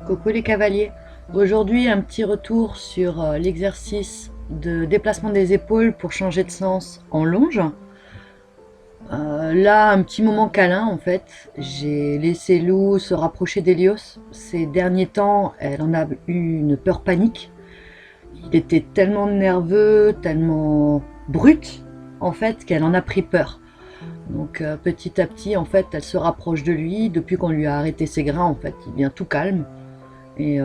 Coucou les cavaliers. Aujourd'hui, un petit retour sur l'exercice de déplacement des épaules pour changer de sens en longe. Là, un petit moment câlin en fait. J'ai laissé Lou se rapprocher d'Hélios. Ces derniers temps, elle en a eu une peur panique. Il était tellement nerveux, tellement brut en fait qu'elle en a pris peur. Donc petit à petit, en fait, elle se rapproche de lui. Depuis qu'on lui a arrêté ses grains, en fait, il devient tout calme. Et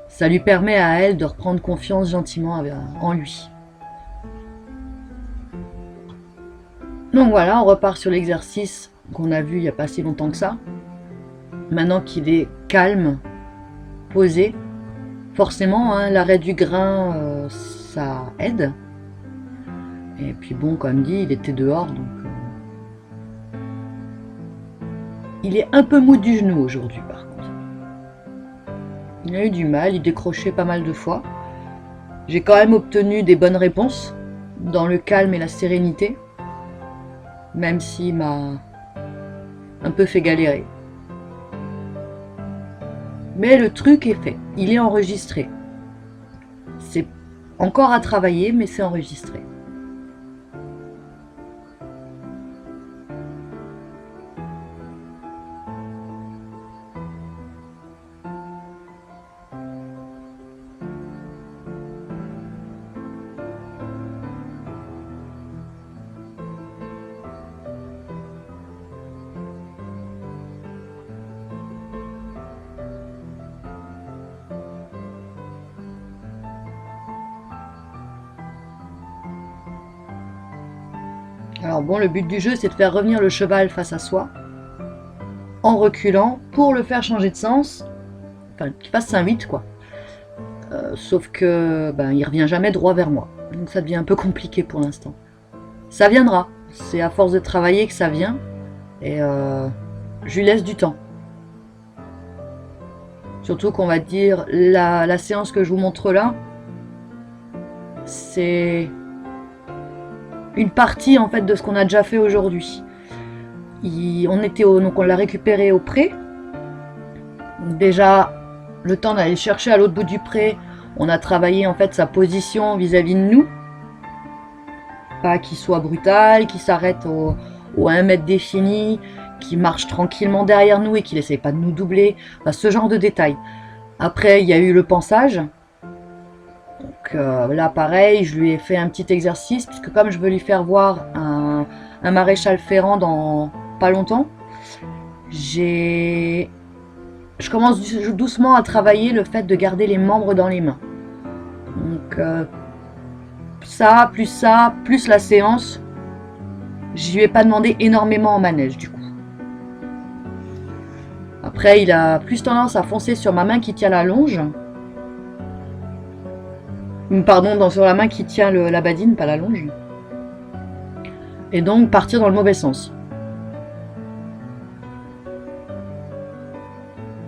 ça lui permet à elle de reprendre confiance gentiment en lui. Donc voilà, on repart sur l'exercice qu'on a vu il n'y a pas si longtemps que ça. Maintenant qu'il est calme, posé, forcément, hein, l'arrêt du grain, ça aide. Et puis bon, comme dit, il était dehors, donc il est un peu mou du genou aujourd'hui par contre. Il a eu du mal, il décrochait pas mal de fois. J'ai quand même obtenu des bonnes réponses, dans le calme et la sérénité, même s'il m'a un peu fait galérer. Mais le truc est fait, il est enregistré. C'est encore à travailler, mais c'est enregistré. Alors bon, le but du jeu, c'est de faire revenir le cheval face à soi, en reculant, pour le faire changer de sens, enfin qu'il fasse 5-8 quoi. Sauf que il revient jamais droit vers moi. Donc ça devient un peu compliqué pour l'instant. Ça viendra. C'est à force de travailler que ça vient. Et je lui laisse du temps. Surtout qu'on va dire, la séance que je vous montre là, c'est une partie en fait de ce qu'on a déjà fait aujourd'hui. Donc on l'a récupéré au pré. Déjà, le temps d'aller chercher à l'autre bout du pré, on a travaillé en fait sa position vis-à-vis de nous. Pas qu'il soit brutal, qu'il s'arrête au 1 mètre défini, qu'il marche tranquillement derrière nous et qu'il essaye pas de nous doubler. Enfin, ce genre de détails. Après, il y a eu le pansage. Donc là, pareil, je lui ai fait un petit exercice, puisque comme je veux lui faire voir un maréchal ferrant dans pas longtemps, je commence doucement à travailler le fait de garder les membres dans les mains. Donc ça, plus la séance, je lui ai pas demandé énormément en manège du coup. Après, il a plus tendance à foncer sur ma main qui tient la longe. Pardon, sur la main qui tient la badine, pas la longe. Et donc partir dans le mauvais sens.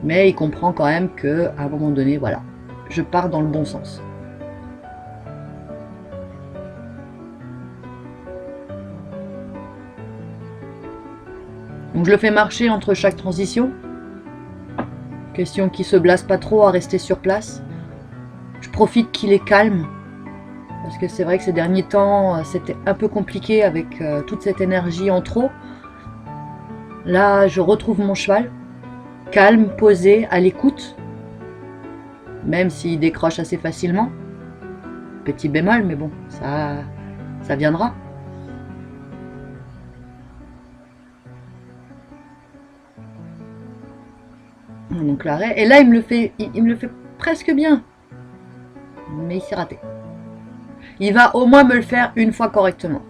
Mais il comprend quand même que, à un moment donné, voilà, je pars dans le bon sens. Donc je le fais marcher entre chaque transition. Question qu'il se blase pas trop à rester sur place. Je profite qu'il est calme. Parce que c'est vrai que ces derniers temps, c'était un peu compliqué avec toute cette énergie en trop. Là, je retrouve mon cheval. Calme, posé, à l'écoute. Même s'il décroche assez facilement. Petit bémol, mais bon, ça viendra. Donc l'arrêt. Et là, il me le fait presque bien. Mais il s'est raté. Il va au moins me le faire une fois correctement.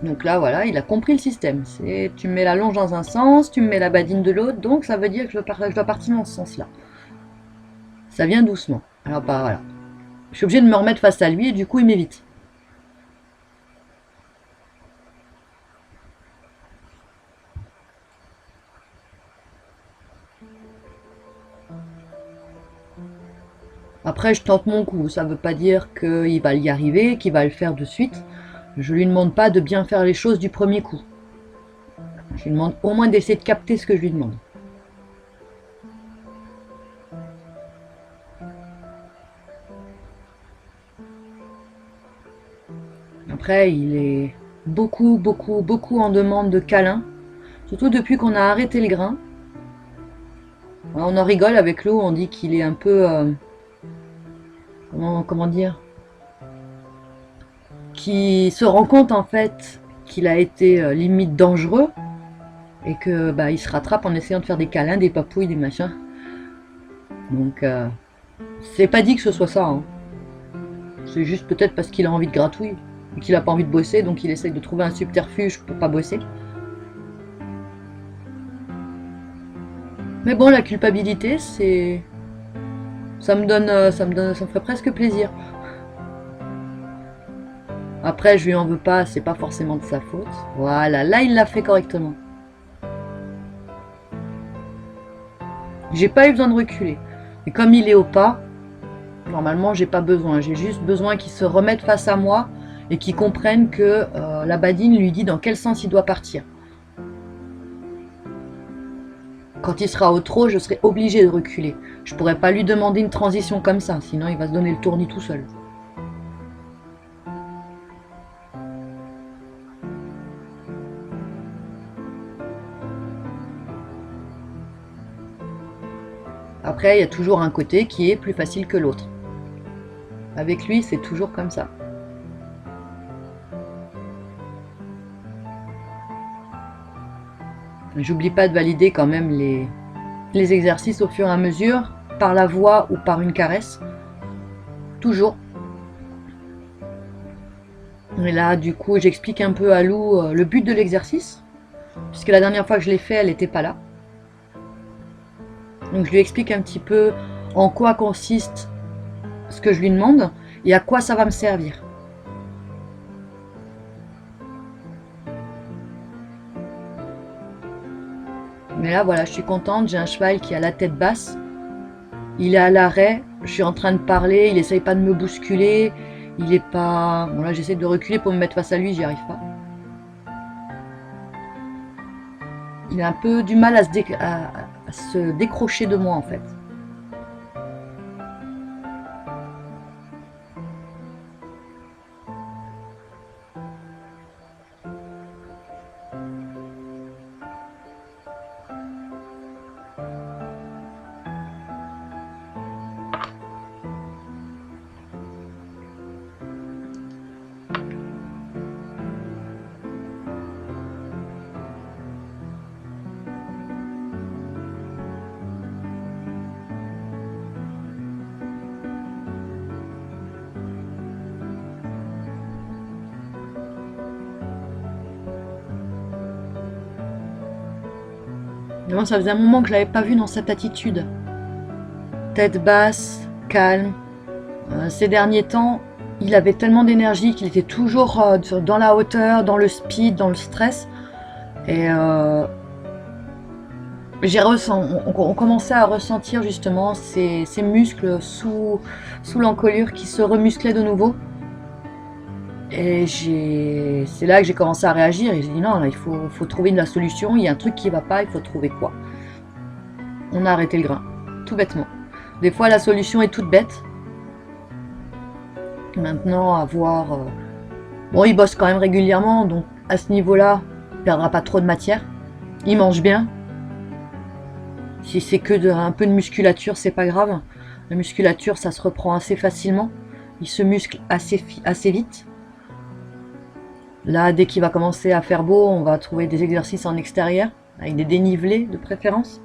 Donc là, voilà, il a compris le système. C'est tu me mets la longe dans un sens, tu me mets la badine de l'autre, donc ça veut dire que je dois partir dans ce sens-là. Ça vient doucement. Alors bah voilà. Je suis obligée de me remettre face à lui et du coup il m'évite. Après, je tente mon coup. Ça veut pas dire qu'il va y arriver, qu'il va le faire de suite. Je lui demande pas de bien faire les choses du premier coup. Je lui demande au moins d'essayer de capter ce que je lui demande. Après, il est beaucoup en demande de câlins. Surtout depuis qu'on a arrêté le grain. On en rigole avec l'eau, on dit qu'il est un peu... comment dire, qui se rend compte en fait qu'il a été limite dangereux et que bah, il se rattrape en essayant de faire des câlins, des papouilles, des machins. Donc c'est pas dit que ce soit ça. Hein. C'est juste peut-être parce qu'il a envie de gratouille et qu'il a pas envie de bosser, donc il essaye de trouver un subterfuge pour pas bosser. Mais bon, la culpabilité, c'est ça me ferait presque plaisir. Après, je lui en veux pas, c'est pas forcément de sa faute. Voilà, là il l'a fait correctement. J'ai pas eu besoin de reculer. Et comme il est au pas, normalement j'ai pas besoin. J'ai juste besoin qu'il se remette face à moi et qu'il comprenne que la badine lui dit dans quel sens il doit partir. Quand il sera au trot, je serai obligée de reculer. Je pourrais pas lui demander une transition comme ça, sinon il va se donner le tournis tout seul. Après, il y a toujours un côté qui est plus facile que l'autre. Avec lui, c'est toujours comme ça. J'oublie pas de valider quand même les exercices au fur et à mesure, par la voix ou par une caresse. Toujours. Et là, du coup, j'explique un peu à Lou le but de l'exercice, puisque la dernière fois que je l'ai fait, elle n'était pas là. Donc je lui explique un petit peu en quoi consiste ce que je lui demande et à quoi ça va me servir. Mais là, voilà, je suis contente, j'ai un cheval qui a la tête basse. Il est à l'arrêt, je suis en train de parler, il essaye pas de me bousculer, il est pas... Bon là, j'essaie de reculer pour me mettre face à lui, j'y arrive pas. Il a un peu du mal à se décrocher de moi en fait. Mais moi, ça faisait un moment que je l'avais pas vu dans cette attitude. Tête basse, calme. Ces derniers temps, il avait tellement d'énergie qu'il était toujours dans la hauteur, dans le speed, dans le stress. Et on commençait à ressentir justement ses muscles sous l'encolure qui se remusclaient de nouveau. Et c'est là que j'ai commencé à réagir et j'ai dit non, là, faut trouver la solution, il y a un truc qui va pas, il faut trouver quoi. On a arrêté le grain, tout bêtement. Des fois la solution est toute bête. Maintenant à voir... Bon, il bosse quand même régulièrement, donc à ce niveau-là, il perdra pas trop de matière. Il mange bien. Si c'est que un peu de musculature, c'est pas grave. La musculature, ça se reprend assez facilement. Il se muscle assez vite. Là, dès qu'il va commencer à faire beau, on va trouver des exercices en extérieur, avec des dénivelés de préférence.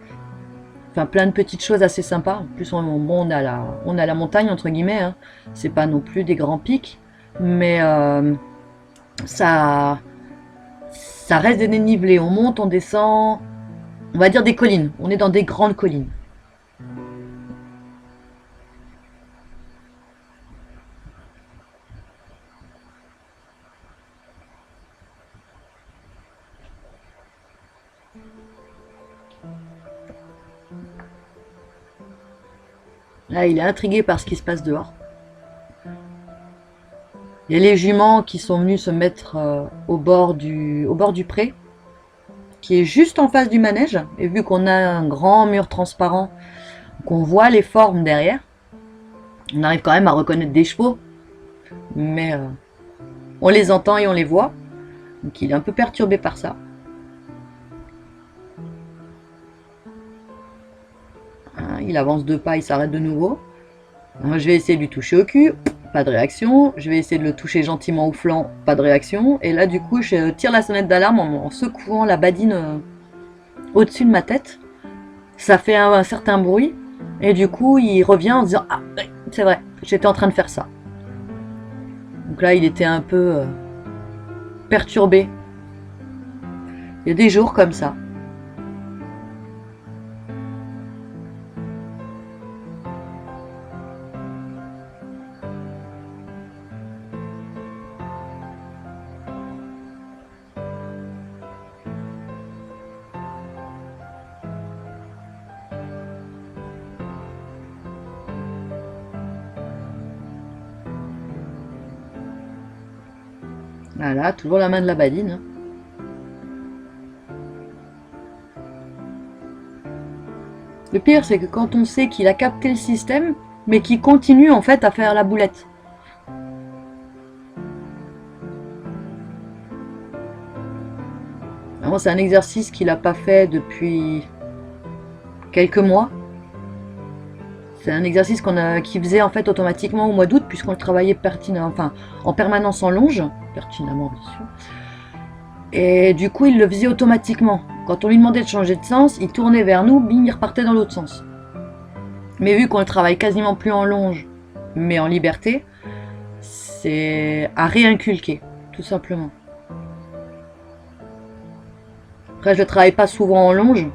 Enfin, plein de petites choses assez sympas. En plus, on a la montagne, entre guillemets. Hein. C'est pas non plus des grands pics. Mais ça reste des dénivelés. On monte, on descend. On va dire des collines. On est dans des grandes collines. Là, il est intrigué par ce qui se passe dehors. Il y a les juments qui sont venus se mettre au bord du pré, qui est juste en face du manège. Et vu qu'on a un grand mur transparent, qu'on voit les formes derrière, on arrive quand même à reconnaître des chevaux, mais on les entend et on les voit. Donc il est un peu perturbé par ça. Hein, il avance 2 pas, il s'arrête de nouveau. Moi, je vais essayer de lui toucher au cul, pas de réaction. Je vais essayer de le toucher gentiment au flanc, pas de réaction. Et là, du coup, je tire la sonnette d'alarme en secouant la badine au-dessus de ma tête. Ça fait un certain bruit. Et du coup, il revient en disant: ah, c'est vrai, j'étais en train de faire ça. Donc là, il était un peu perturbé. Il y a des jours comme ça. Voilà, toujours la main de la badine. Hein. Le pire, c'est que quand on sait qu'il a capté le système, mais qu'il continue en fait à faire la boulette. Vraiment, c'est un exercice qu'il n'a pas fait depuis quelques mois. C'est un exercice qu'il faisait en fait automatiquement au mois d'août, puisqu'on le travaillait en permanence en longe, pertinemment bien sûr. Et du coup, il le faisait automatiquement. Quand on lui demandait de changer de sens, il tournait vers nous, bim, il repartait dans l'autre sens. Mais vu qu'on le travaille quasiment plus en longe, mais en liberté, c'est à réinculquer, tout simplement. Après, je ne travaille pas souvent en longe,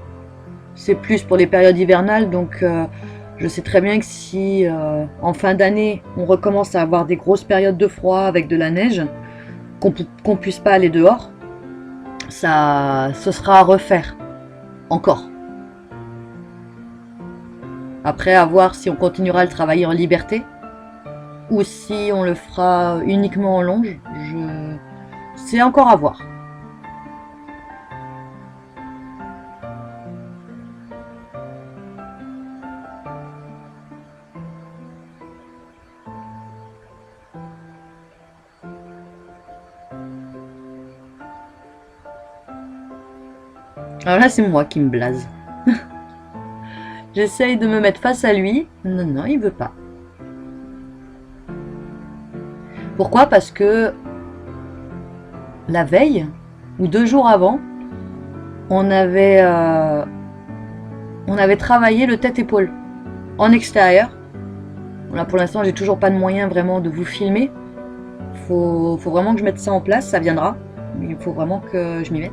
c'est plus pour les périodes hivernales, donc je sais très bien que si en fin d'année, on recommence à avoir des grosses périodes de froid avec de la neige, qu'on puisse pas aller dehors, ce sera à refaire, encore. Après, à voir si on continuera à le travailler en liberté, ou si on le fera uniquement en longe, c'est encore à voir. Alors là, c'est moi qui me blase. J'essaye de me mettre face à lui. Non, non, il veut pas. Pourquoi? Parce que la veille, ou 2 jours avant, on avait travaillé le tête-épaule en extérieur. Là, pour l'instant, j'ai toujours pas de moyen vraiment de vous filmer. Faut vraiment que je mette ça en place, ça viendra. Il faut vraiment que je m'y mette.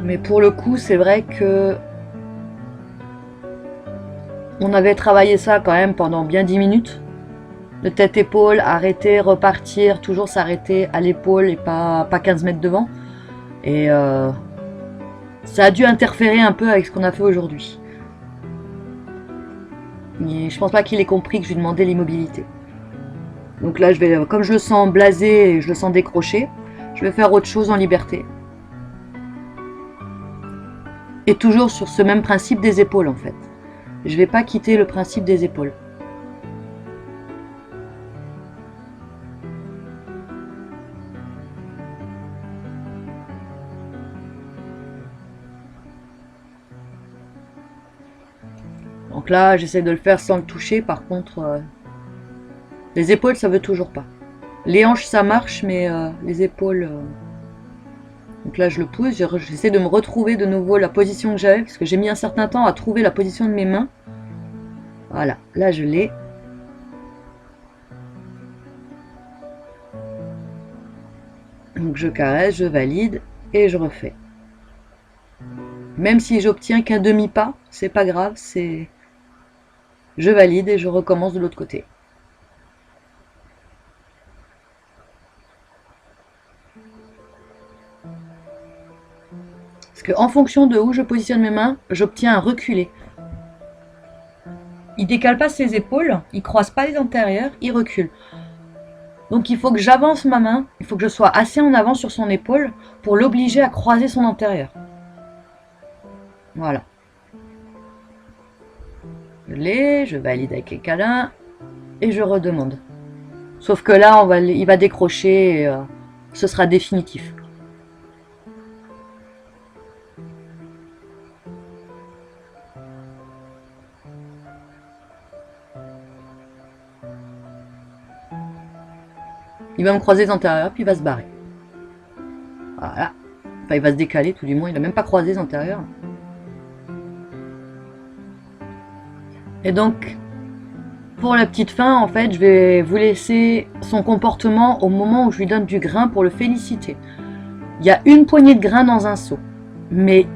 Mais pour le coup, c'est vrai que on avait travaillé ça quand même pendant bien 10 minutes. Le tête-épaule, arrêter, repartir, toujours s'arrêter à l'épaule et pas 15 mètres devant. Et ça a dû interférer un peu avec ce qu'on a fait aujourd'hui. Je pense pas qu'il ait compris que je lui demandais l'immobilité. Donc là, comme je le sens blasé et je le sens décroché, je vais faire autre chose en liberté. Et toujours sur ce même principe des épaules en fait. Je vais pas quitter le principe des épaules. Donc là, j'essaie de le faire sans le toucher. Par contre, les épaules, ça veut toujours pas. Les hanches, ça marche, mais les épaules... Donc là, je le pousse. J'essaie de me retrouver de nouveau la position que j'avais, parce que j'ai mis un certain temps à trouver la position de mes mains. Voilà, là, je l'ai. Donc je caresse, je valide et je refais. Même si j'obtiens qu'un demi-pas, c'est pas grave, je valide et je recommence de l'autre côté. Parce qu'en fonction de où je positionne mes mains, j'obtiens un reculé. Il décale pas ses épaules, il croise pas les antérieurs, il recule. Donc il faut que j'avance ma main, il faut que je sois assez en avant sur son épaule pour l'obliger à croiser son antérieur. Voilà. Je l'ai, je valide avec les câlins et je redemande. Sauf que là, il va décrocher et ce sera définitif. Il va me croiser les antérieurs, puis il va se barrer. Voilà. Enfin, il va se décaler, tout du moins. Il n'a même pas croisé les antérieurs. Et donc, pour la petite fin, en fait, je vais vous laisser son comportement au moment où je lui donne du grain pour le féliciter. Il y a une poignée de grain dans un seau, mais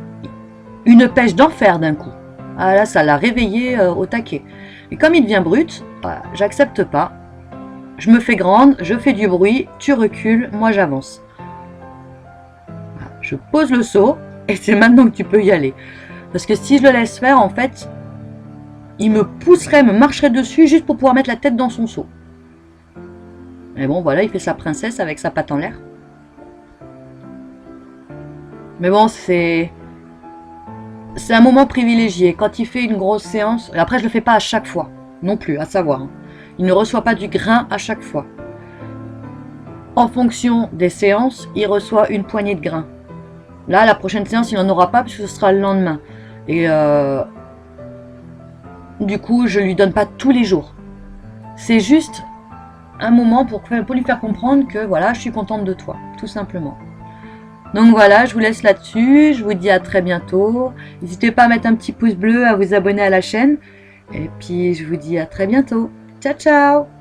une pêche d'enfer d'un coup. Ah là, ça l'a réveillé au taquet. Et comme il devient brut, j'accepte pas. Je me fais grande, je fais du bruit, tu recules, moi j'avance. Je pose le seau et c'est maintenant que tu peux y aller. Parce que si je le laisse faire, en fait, il me pousserait, me marcherait dessus juste pour pouvoir mettre la tête dans son seau. Mais bon, voilà, il fait sa princesse avec sa patte en l'air. Mais bon, c'est un moment privilégié. Quand il fait une grosse séance, et après je le fais pas à chaque fois, non plus, à savoir. Il ne reçoit pas du grain à chaque fois. En fonction des séances, il reçoit une poignée de grain. Là, la prochaine séance, il n'en aura pas puisque ce sera le lendemain. Et du coup, je lui donne pas tous les jours. C'est juste un moment pour lui faire comprendre que voilà, je suis contente de toi, tout simplement. Donc voilà, je vous laisse là-dessus. Je vous dis à très bientôt. N'hésitez pas à mettre un petit pouce bleu, à vous abonner à la chaîne. Et puis, je vous dis à très bientôt. Ciao, ciao!